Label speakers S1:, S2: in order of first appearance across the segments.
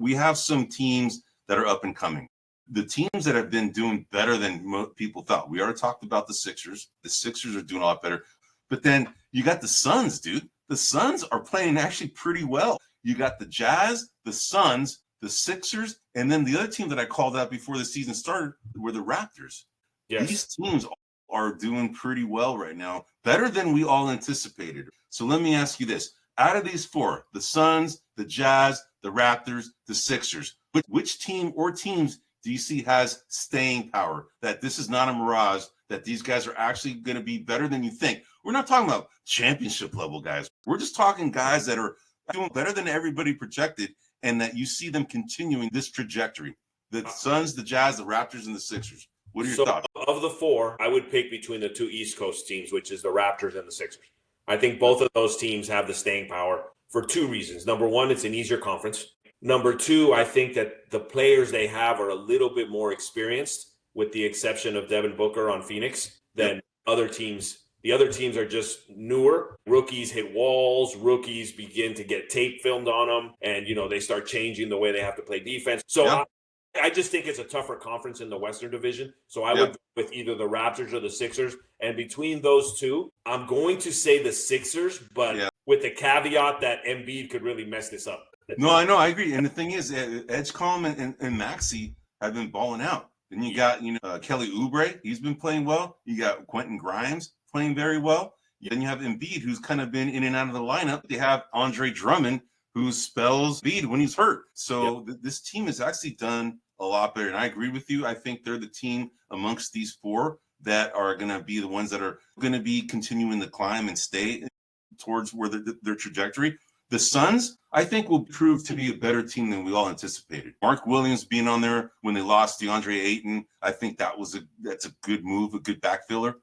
S1: we have some teams that are up and coming. The teams that have been doing better than most people thought. We already talked about the Sixers. The Sixers are doing a lot better. But then you got the Suns, dude. The Suns are playing actually pretty well. You got the Jazz, the Suns, the Sixers, and then the other team that I called out before the season started were the Raptors. Yes. These teams are doing pretty well right now, better than we all anticipated. So let me ask you this. Out of these four, the Suns, the Jazz, the Raptors, the Sixers, which team or teams do you see has staying power, that this is not a mirage, that these guys are actually going to be better than you think? We're not talking about championship level guys. We're just talking guys that are doing better than everybody projected, and that you see them continuing this trajectory. The Suns, the Jazz, the Raptors, and the Sixers. What are your thoughts?
S2: Of the four, I would pick between the two East Coast teams, which is the Raptors and the Sixers. I think both of those teams have the staying power for two reasons. Number one, it's an easier conference. Number two, I think that the players they have are a little bit more experienced, with the exception of Devin Booker on Phoenix, than other teams. The other teams are just newer. Rookies hit walls. Rookies begin to get tape filmed on them. And, they start changing the way they have to play defense. So I just think it's a tougher conference in the Western Division. So I would go with either the Raptors or the Sixers. And between those two, I'm going to say the Sixers, but with the caveat that Embiid could really mess this up.
S1: No, I know. I agree. And the thing is, Edgecombe and Maxey have been balling out. Then you got, Kelly Oubre. He's been playing well. You got Quentin Grimes playing very well. Then you have Embiid, who's kind of been in and out of the lineup. They have Andre Drummond, who spells Embiid when he's hurt. So this team has actually done a lot better. And I agree with you. I think they're the team amongst these four that are going to be the ones that are going to be continuing the climb and stay towards where their trajectory. The Suns, I think, will prove to be a better team than we all anticipated. Mark Williams being on there when they lost DeAndre Ayton, I think that's a good move, a good backfiller.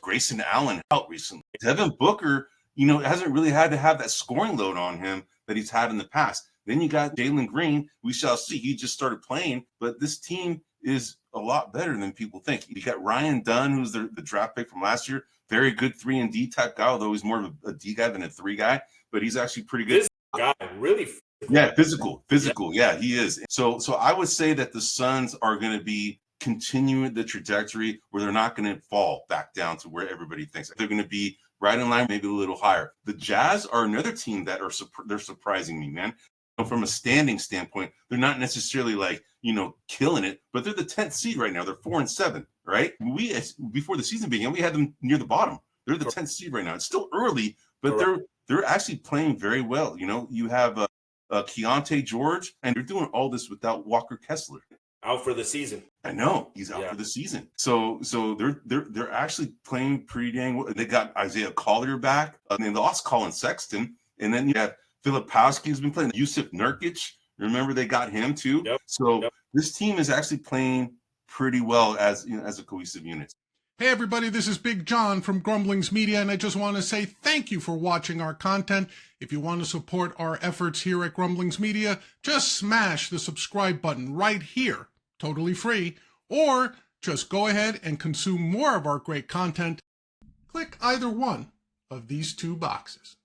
S1: Grayson Allen out recently. Devin Booker, hasn't really had to have that scoring load on him that he's had in the past. Then you got Jalen Green. We shall see. He just started playing, but this team is a lot better than people think. You got Ryan Dunn, who's the draft pick from last year. Very good 3-and-D type guy, although he's more of a D guy than a 3 guy, but he's actually pretty good.
S2: This guy, really
S1: physical. Yeah, he is. So I would say that the Suns are going to be continuing the trajectory where they're not going to fall back down to where everybody thinks. They're going to be right in line, maybe a little higher. The Jazz are another team that they're surprising me, man. From a standing standpoint, they're not necessarily killing it, but they're the 10th seed right now. They're 4-7, right? Before the season began, we had them near the bottom. They're the 10th seed right now. It's still early, but they're actually playing very well. You have Keontae George, and they're doing all this without Walker Kessler.
S2: Out for the season.
S1: I know he's out for the season. So they're actually playing pretty dang well. They got Isaiah Collier back, and they lost Colin Sexton, and then you have Filipowski who's been playing. Yusuf Nurkic, remember they got him too. This team is actually playing pretty well as a cohesive unit.
S3: Hey everybody, this is Big John from Grumblings Media, and I just want to say thank you for watching our content. If you want to support our efforts here at Grumblings Media, just smash the subscribe button right here, totally free, or just go ahead and consume more of our great content. Click either one of these two boxes.